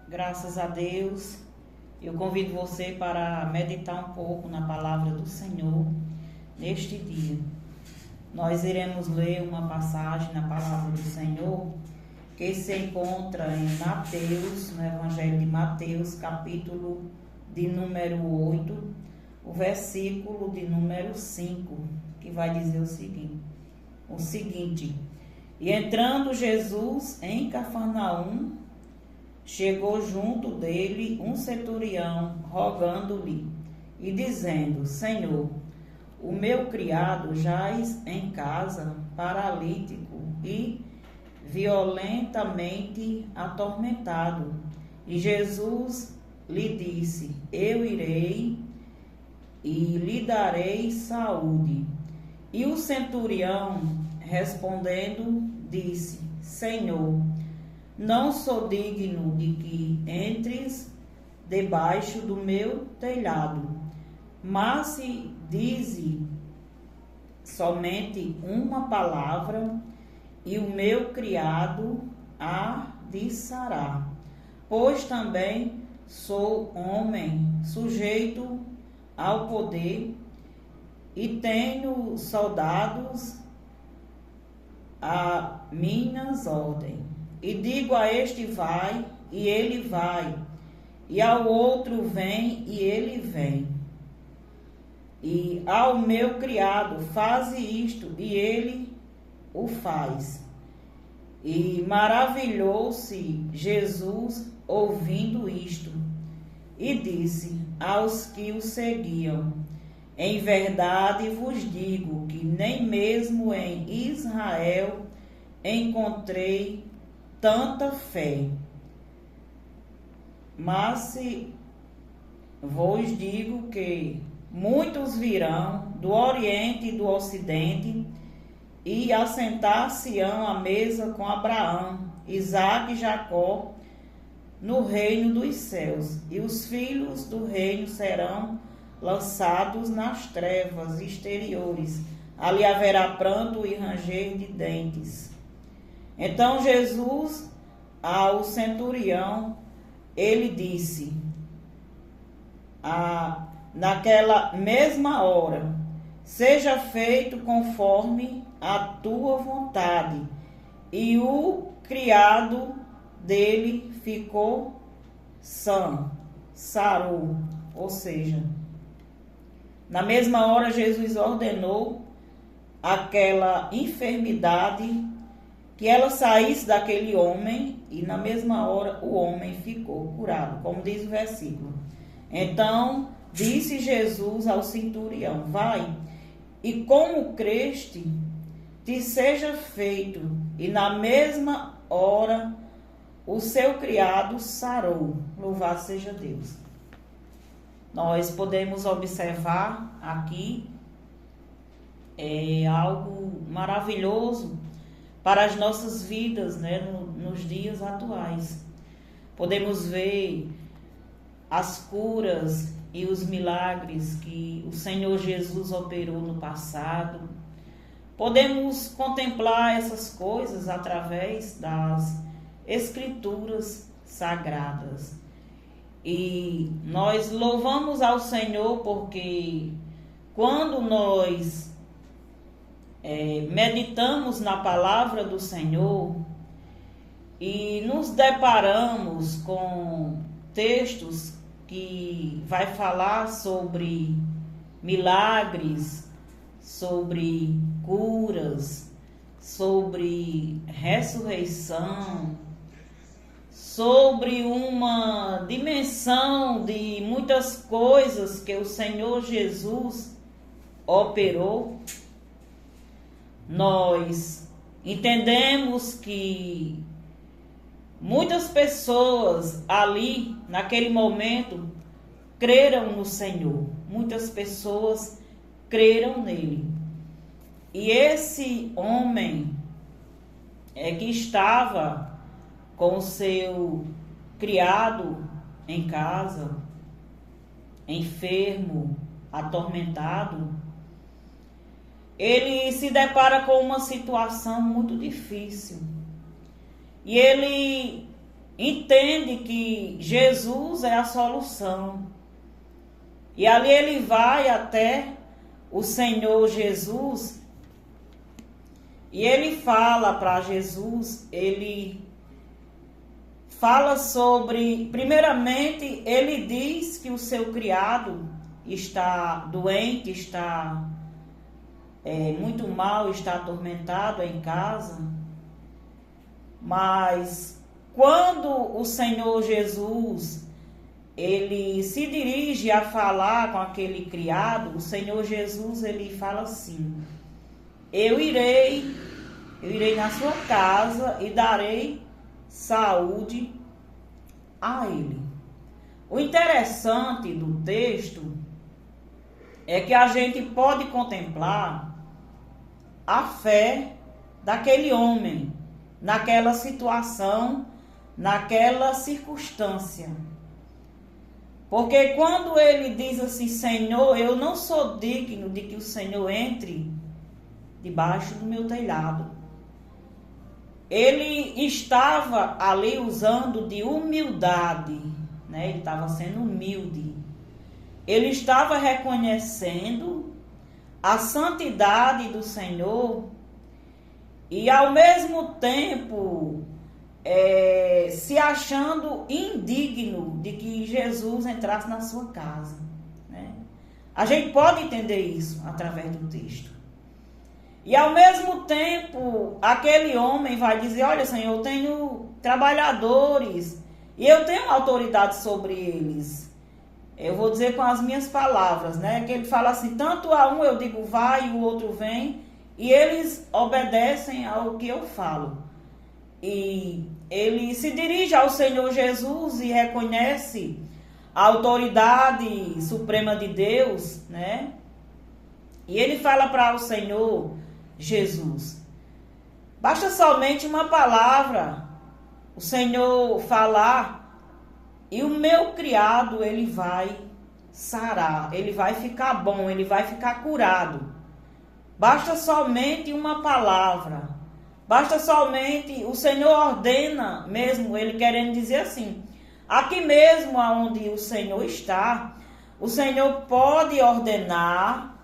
Graças a Deus, eu convido você para meditar um pouco na palavra do Senhor neste dia. Nós iremos ler uma passagem na palavra do Senhor que se encontra em Mateus, no Evangelho de Mateus, capítulo de número 8, o versículo de número 5, que vai dizer o seguinte: E entrando Jesus em Cafarnaum, chegou junto dele um centurião, rogando-lhe e dizendo: Senhor, o meu criado jaz em casa, paralítico e violentamente atormentado. E Jesus lhe disse: Eu irei e lhe darei saúde. E o centurião, respondendo, disse: Senhor, não sou digno de que entres debaixo do meu telhado, mas se dize somente uma palavra, e o meu criado há de sarar. Pois também sou homem sujeito ao poder, e tenho soldados a minhas ordens. E digo a este: vai, e ele vai, e ao outro: vem, e ele vem. E ao meu criado: faze isto, e ele o faz. E maravilhou-se Jesus ouvindo isto, e disse aos que o seguiam: Em verdade vos digo que nem mesmo em Israel encontrei tanta fé. Mas se vos digo que muitos virão do Oriente e do Ocidente e assentar-se-ão à mesa com Abraão, Isaque e Jacó no reino dos céus, e os filhos do reino serão lançados nas trevas exteriores. Ali haverá pranto e ranger de dentes. Então Jesus ao centurião, ele disse, naquela mesma hora: seja feito conforme a tua vontade. E o criado dele ficou são, sarou. Ou seja, na mesma hora Jesus ordenou aquela enfermidade que ela saísse daquele homem, e na mesma hora o homem ficou curado, como diz o versículo. Então disse Jesus ao centurião: vai, e como creste, te seja feito. E na mesma hora o seu criado sarou. Louvado seja Deus. Nós podemos observar aqui algo maravilhoso para as nossas vidas, né, nos dias atuais. Podemos ver as curas e os milagres que o Senhor Jesus operou no passado. Podemos contemplar essas coisas através das Escrituras Sagradas. E nós louvamos ao Senhor porque quando nós meditamos na palavra do Senhor e nos deparamos com textos que vai falar sobre milagres, sobre curas, sobre ressurreição, sobre uma dimensão de muitas coisas que o Senhor Jesus operou, nós entendemos que muitas pessoas ali, naquele momento, creram no Senhor. Muitas pessoas creram nele. E esse homem que estava com o seu criado em casa, enfermo, atormentado, ele se depara com uma situação muito difícil. E ele entende que Jesus é a solução. E ali ele vai até o Senhor Jesus e ele fala para Jesus, ele fala sobre, primeiramente, ele diz que o seu criado está doente, está muito mal, está atormentado em casa. Mas quando o Senhor Jesus, ele se dirige a falar com aquele criado, o Senhor Jesus, ele fala assim: eu irei na sua casa e darei saúde a ele. O interessante do texto é que a gente pode contemplar a fé daquele homem naquela situação, naquela circunstância. Porque quando ele diz assim: Senhor, eu não sou digno de que o Senhor entre debaixo do meu telhado. Ele estava ali usando de humildade, né? Ele estava sendo humilde. Ele estava reconhecendo a santidade do Senhor e ao mesmo tempo se achando indigno de que Jesus entrasse na sua casa, né? A gente pode entender isso através do texto. E ao mesmo tempo, aquele homem vai dizer: olha, Senhor, eu tenho trabalhadores e eu tenho autoridade sobre eles. Eu vou dizer com as minhas palavras, né? Que ele fala assim: tanto a um eu digo vai e o outro vem, e eles obedecem ao que eu falo. E ele se dirige ao Senhor Jesus e reconhece a autoridade suprema de Deus, né? E ele fala para o Senhor Jesus: basta somente uma palavra, o Senhor falar, e o meu criado, ele vai sarar, ele vai ficar bom, ele vai ficar curado. Basta somente uma palavra, basta somente, o Senhor ordena mesmo, ele querendo dizer assim, aqui mesmo onde o Senhor está, o Senhor pode ordenar